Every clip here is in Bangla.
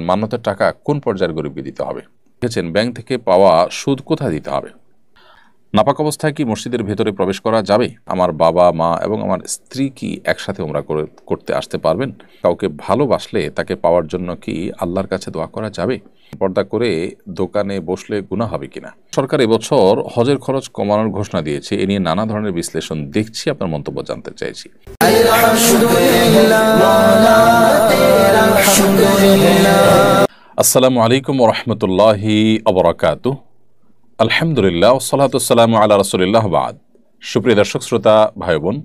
মান্যতের টাকা কোন পর্যায়ের গরিবকে দিতে হবে? লিখেছেন ব্যাংক থেকে পাওয়া সুদ কোথায় দিতে হবে? নাপাক অবস্থায় কি মসজিদের ভেতরে প্রবেশ করা যাবে? আমার বাবা মা এবং আমার স্ত্রী কি একসাথে উমরা করতে আসতে পারবেন? কাউকে ভালোবাসলে তাকে পাওয়ার জন্য কি আল্লাহর কাছে দোয়া করা যাবে? পর্দা করে দোকানে বসলে গুনাহ হবে কিনা? সরকার এবছর হজের খরচ কমানোর ঘোষণা দিয়েছে, এ নিয়ে নানা ধরনের বিশ্লেষণ দেখছি, আপনার মন্তব্য জানতে চাইছি। আসসালামু আলাইকুম ওয়া রাহমাতুল্লাহি ওয়া বারাকাতুহু। আলহামদুলিল্লাহ ওয়াসসালাতু ওয়াসসালামু আলা রাসূলিল্লাহ বাদ। সুপ্রিয় দর্শক শ্রোতা ভাই বোন,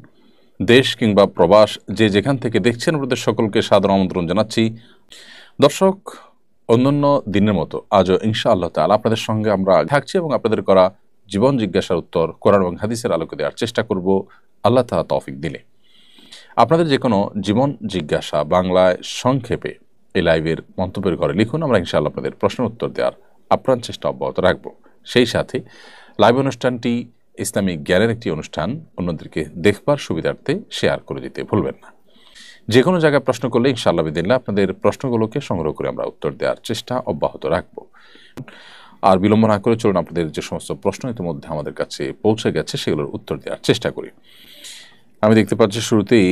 দেশ কিংবা প্রবাস যে যেখান থেকে দেখছেন আপনাদের সকলকে সাদর আমন্ত্রণ জানাচ্ছি। দর্শক, অন্যান্য দিনের মতো আজও ইনশাআল্লাহ তাআলা আপনাদের সঙ্গে আমরা থাকছি এবং আপনাদের করা জীবন জিজ্ঞাসার উত্তর কোরআন এবং হাদিসের আলোকে দেওয়ার চেষ্টা করব আল্লাহ তাআলা তৌফিক দিলে। আপনাদের যে কোনো জীবন জিজ্ঞাসা বাংলায় সংক্ষেপে এই লাইভের মন্তব্যের ঘরে লিখুন, আমরা ইনশাআল্লাহ আপনাদের প্রশ্নের উত্তর দেওয়ার আপ্রাণ চেষ্টা অব্যাহত রাখব। সেই সাথে লাইভ অনুষ্ঠানটি ইসলামিক জ্ঞানের একটি অনুষ্ঠান, অন্যদেরকে দেখবার সুবিধার্থে শেয়ার করে দিতে ভুলবেন না। যে কোনো জায়গায় প্রশ্ন করলে ইনশাআল্লাহ বিদিল্লাহ আপনাদের প্রশ্নগুলোকে সংগ্রহ করে আমরা উত্তর দেওয়ার চেষ্টা অব্যাহত রাখব। আর বিলম্ব না করে চলুন আপনাদের যে সমস্ত প্রশ্ন ইতিমধ্যে আমাদের কাছে পৌঁছে গেছে সেগুলোর উত্তর দেওয়ার চেষ্টা করি। আমি দেখতে পাচ্ছি শুরুতেই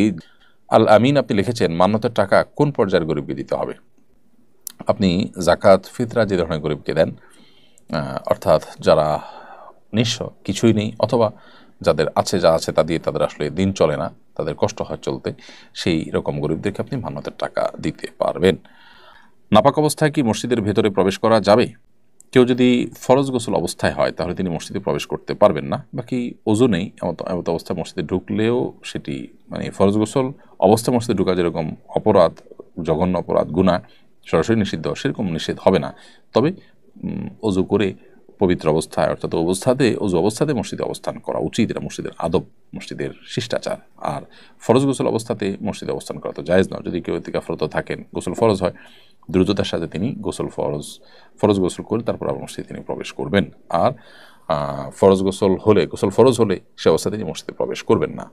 আল আমিন আপনি লিখেছেন, মান্যতের টাকা কোন পর্যায়ের গরিবকে দিতে হবে? আপনি জাকাত ফিতরা যে ধরনের গরিবকে দেন, অর্থাৎ যারা নিঃস্ব, কিছুই নেই, অথবা যাদের আছে যা আছে তা দিয়ে তাদের আসলে দিন চলে না, তাদের কষ্ট হয় চলতে, সেই রকম গরিবদেরকে আপনি মান্যতের টাকা দিতে পারবেন। নাপাক অবস্থায় কি মসজিদের ভেতরে প্রবেশ করা যাবে? কেউ যদি ফরজ গোসল অবস্থায় হয় তাহলে তিনি মসজিদে প্রবেশ করতে পারবেন না, বাকি ওযু নেই এমত অবস্থায় মসজিদে ঢুকলেও সেটি ফরজ গোসল অবস্থায় মসজিদে ঢুকা যেরকম অপরাধ, জঘন্য অপরাধ, গুনাহ সরাসরি নিষিদ্ধ, সেরকম নিষেধ হবে না। তবে ওযু করে পবিত্র অবস্থায়, অর্থাৎ ওযু অবস্থাতে মসজিদে অবস্থান করা উচিত, এটা মসজিদের আদব, মসজিদের শিষ্টাচার। আর ফরজ গোসল অবস্থাতে মসজিদে অবস্থান করা তো জায়েজ নয়। যদি কেউ ইতিকাফরত থাকেন, গোসল ফরজ হয়, দ্রুততার সাথে তিনি ফরজ গোসল করে তারপর আবার মসজিদে তিনি প্রবেশ করবেন। আর গোসল ফরজ হলে সে অবস্থায় তিনি মসজিদে প্রবেশ করবেন না,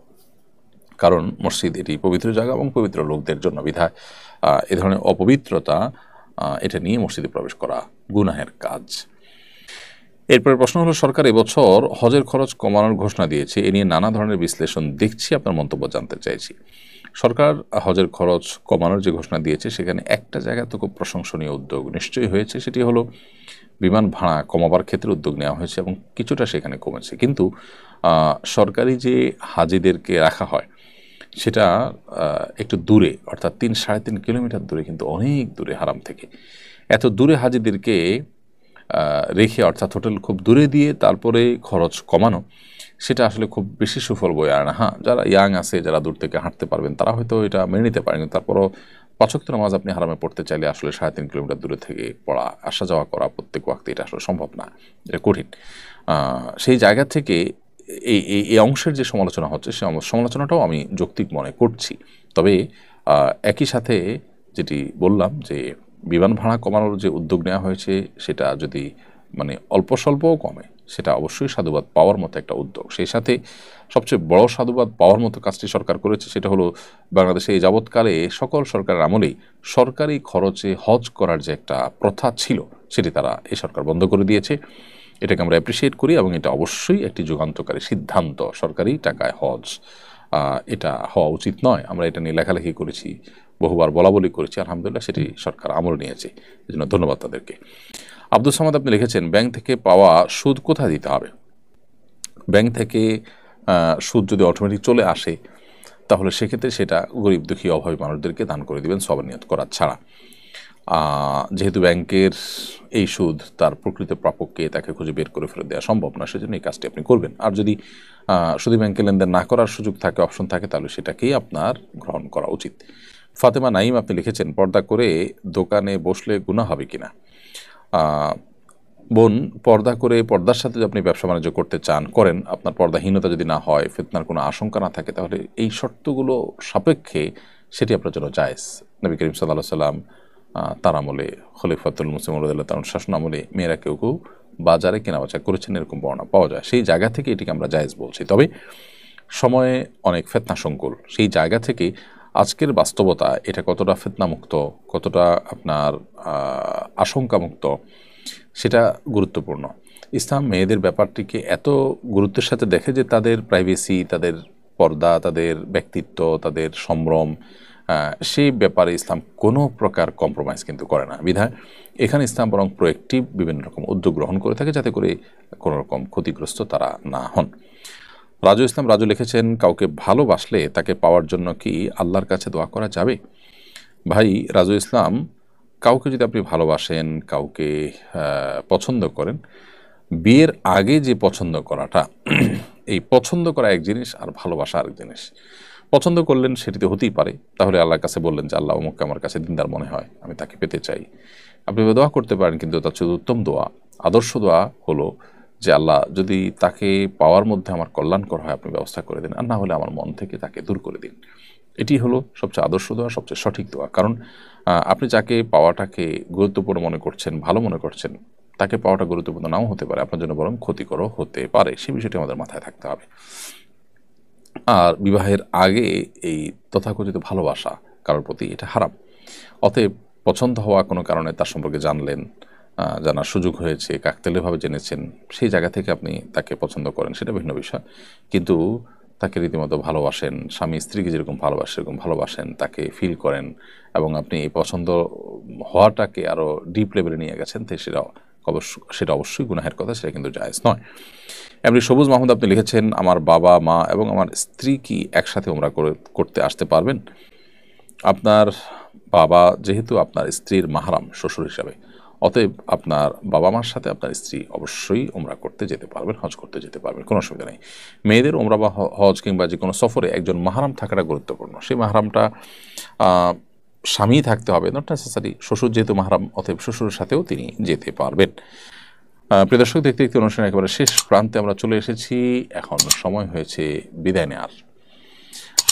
কারণ মসজিদ এটি পবিত্র জায়গা এবং পবিত্র লোকদের জন্য বিধায় এ ধরনের অপবিত্রতা এটা নিয়ে মসজিদে প্রবেশ করা গুনাহের কাজ। এরপরে প্রশ্ন হলো, সরকার এবছর হজের খরচ কমানোর ঘোষণা দিয়েছে, এ নিয়ে নানা ধরনের বিশ্লেষণ দেখছি, আপনার মন্তব্য জানতে চাইছি। সরকার হজের খরচ কমানোর যে ঘোষণা দিয়েছে সেখানে একটা জায়গা তো খুব প্রশংসনীয় উদ্যোগ নিশ্চয়ই হয়েছে, সেটি হলো বিমান ভাড়া কমাবার ক্ষেত্রে উদ্যোগ নেওয়া হয়েছে এবং কিছুটা সেখানে কমেছে। কিন্তু সরকারি যে হাজিদেরকে রাখা হয় সেটা একটু দূরে, অর্থাৎ 3-3.5 কিলোমিটার দূরে, কিন্তু অনেক দূরে হারাম থেকে। এত দূরে হাজিদেরকে রেখে, অর্থাৎ হোটেল খুব দূরে দিয়ে তারপরে খরচ কমানো, সেটা আসলে খুব বেশি সুফল বয়ে আনে না। হ্যাঁ, যারা ইয়াং আছে, যারা দূর থেকে হাঁটতে পারবেন, তারা হয়তো এটা মেনে নিতে পারেন, তারপরও 5 ওয়াক্ত নামাজ আপনি হারামে পড়তে চাইলে আসলে 3.5 কিলোমিটার দূরে থেকে পড়া, আসা যাওয়া করা প্রত্যেক ওয়াক্তে, এটা আসলে সম্ভব না, এটা কঠিন। সেই জায়গা থেকে এই অংশের যে সমালোচনা হচ্ছে, সে সমালোচনাটাও আমি যৌক্তিক মনে করছি। তবে একই সাথে যেটি বললাম যে বিমান ভাড়া কমানোর যে উদ্যোগ নেওয়া হয়েছে সেটা যদি অল্প স্বল্পও কমে, সেটা অবশ্যই সাধুবাদ পাওয়ার মতো একটা উদ্যোগ। সেই সাথে সবচেয়ে বড় সাধুবাদ পাওয়ার মতো কাজটি সরকার করেছে, সেটা হলো বাংলাদেশে এই যাবৎকালে সকল সরকারের আমলেই সরকারি খরচে হজ করার যে একটা প্রথা ছিল, সেটি তারা এই সরকার বন্ধ করে দিয়েছে। এটাকে আমরা অ্যাপ্রিসিয়েট করি এবং এটা অবশ্যই একটি যুগান্তকারী সিদ্ধান্ত। সরকারি টাকায় হজ, এটা হওয়া উচিত নয়। আমরা এটা নিয়ে লেখালেখি করেছি, বহুবার বলাবলি করেছি, আলহামদুলিল্লাহ সেটি সরকার আমল নিয়েছে, এই জন্য ধন্যবাদ তাদেরকে। আব্দুল সামাদ আপনি লিখেছেন, ব্যাংক থেকে পাওয়া সুদ কোথায় দিতে হবে? ব্যাংক থেকে সুদ যদি অটোমেটিক চলে আসে তাহলে সেক্ষেত্রে সেটা গরিব দুঃখী অভাবী মানুষদেরকে দান করে দিবেন সওয়াব নিয়ত করা ছাড়া। যেহেতু ব্যাংকের এই সুদ তার প্রকৃত প্রাপককে তাকে খুঁজে বের করে ফেরত দেওয়া সম্ভব না, সেজন্য এই কাজটি আপনি করবেন। আর যদি শুধু ব্যাংকে লেনদেন না করার সুযোগ থাকে, অপশন থাকে, তাহলে সেটাকেই আপনার গ্রহণ করা উচিত। ফাতেমা নাইম আপনি লিখেছেন, পর্দা করে দোকানে বসলে গুনাহ হবে কিনা? বোন, পর্দা করে, পর্দার সাথে যদি আপনি ব্যবসা বাণিজ্য করতে চান করেন, আপনার পর্দাহীনতা যদি না হয়, ফিতনার কোনো আশঙ্কা না থাকে, তাহলে এই শর্তগুলো সাপেক্ষে সেটি আপনার জন্য জায়েজ। নবী করিম সাল্লাল্লাহু আলাইহি ওয়াসাল্লাম তার আমলে, খলিফাতুল মুসলিম রাদিয়াল্লাহু তাআলার শাসন আমলে মেয়েরা কেউ বাজারে কেনাবেচা করেছেন, এরকম বর্ণনা পাওয়া যায়। সেই জায়গা থেকে এটিকে আমরা জায়েজ বলছি। তবে সময়ে অনেক ফিতনা সংকুল, সেই জায়গা থেকে আজকের বাস্তবতা এটা কতটা ফিতনামুক্ত, কতটা আপনার আশঙ্কামুক্ত, সেটা গুরুত্বপূর্ণ। ইসলাম মেয়েদের ব্যাপারটিকে এত গুরুত্বের সাথে দেখে যে তাদের প্রাইভেসি, তাদের পর্দা, তাদের ব্যক্তিত্ব, তাদের সম্ভ্রম, সেই ব্যাপারে ইসলাম কোনো প্রকার কম্প্রোমাইজ কিন্তু করে না। বিধায় এখানে ইসলাম বরং প্রোয়েক্টিভ বিভিন্ন রকম উদ্যোগ গ্রহণ করে থাকে যাতে করে কোনো রকম ক্ষতিগ্রস্ত তারা না হন। রাজু ইসলাম রাজু লিখেছেন, কাউকে ভালোবাসলে তাকে পাওয়ার জন্য কি আল্লাহর কাছে দোয়া করা যাবে? ভাই রাজু ইসলাম, কাউকে যদি আপনি ভালোবাসেন, কাউকে পছন্দ করেন, বিয়ের আগে যে পছন্দ করাটা, এই পছন্দ করা এক জিনিস আর ভালোবাসা আরেক জিনিস। পছন্দ করলেন সেটিতে হতেই পারে, তাহলে আল্লাহর কাছে বললেন যে আল্লাহ অমুককে আমার কাছে দিনদার মনে হয়, আমি তাকে পেতে চাই। আপনি দোয়া করতে পারেন, কিন্তু তার চেয়ে উত্তম দোয়া, আদর্শ দোয়া হলো যে আল্লাহ যদি তাকে পাওয়ার মধ্যে আমার কল্যাণকর হয় আপনি ব্যবস্থা করে দিন, আর না হলে আমার মন থেকে তাকে দূর করে দিন। এটি হলো সবচেয়ে আদর্শ দোয়া, সবচেয়ে সঠিক দোয়া। কারণ আপনি যাকে পাওয়াটাকে গুরুত্বপূর্ণ মনে করছেন, ভালো মনে করছেন, তাকে পাওয়াটা গুরুত্বপূর্ণ নাও হতে পারে, আপনার জন্য বরং ক্ষতিকরও হতে পারে। সেই বিষয়টি আমাদের মাথায় থাকতে হবে। আর বিবাহের আগে এই তথাকথিত ভালোবাসা কারোর প্রতি, এটা হারাম। অতএব পছন্দ হওয়া কোনো কারণে তার সম্পর্কে জানলেন, জানার সুযোগ হয়েছে, কাকতালীয়ভাবে জেনেছেন, সেই জায়গা থেকে আপনি তাকে পছন্দ করেন, সেটা ভিন্ন বিষয়। কিন্তু তাকে রীতিমতো ভালোবাসেন, স্বামী স্ত্রীকে যেরকম ভালোবাসে সেরকম ভালোবাসেন, তাকে ফিল করেন, এবং আপনি এই পছন্দ হওয়াটাকে আরও ডিপ লেভেলে নিয়ে গেছেন, তো সেটা অবশ্যই গুনাহের কথা, সেটা কিন্তু জায়েজ নয়। এমনি সবুজ মাহমুদ আপনি লিখেছেন, আমার বাবা মা এবং আমার স্ত্রী কি একসাথে উমরা করতে আসতে পারবেন? আপনার বাবা যেহেতু আপনার স্ত্রীর মাহরাম শ্বশুর হিসাবে, অতএব আপনার বাবা মার সাথে আপনার স্ত্রী অবশ্যই উমরা করতে যেতে পারবেন, হজ করতে যেতে পারবেন, কোনো অসুবিধা নেই। মেয়েদের উমরা বা হজ কিংবা যে কোনো সফরে একজন মাহরাম থাকাটা গুরুত্বপূর্ণ। সেই মাহরামটা স্বামী থাকতে হবে, নট নেসেসারি শ্বশুর যেহেতু মাহরাম, অতএব শ্বশুরের সাথেও তিনি যেতে পারবেন। প্রিয় দর্শক, দেখতে দেখতে অনুষ্ঠানের একেবারে শেষ প্রান্তে আমরা চলে এসেছি। এখন সময় হয়েছে বিদায় নেওয়ার।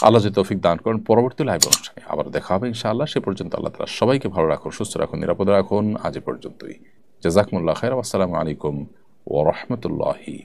আল্লাহ যে তৌফিক দান করেন, পরবর্তী লাইভ অনুষ্ঠানে আবার দেখা হবে ইনশাআল্লাহ। সে পর্যন্ত আল্লাহ তাআলা সবাইকে ভালো রাখুন, সুস্থ রাখুন, নিরাপদে রাখুন। আজ এ পর্যন্তই। জাযাকুমুল্লাহ খাইর। আসসালামু আলাইকুম ওয়া রাহমাতুল্লাহি।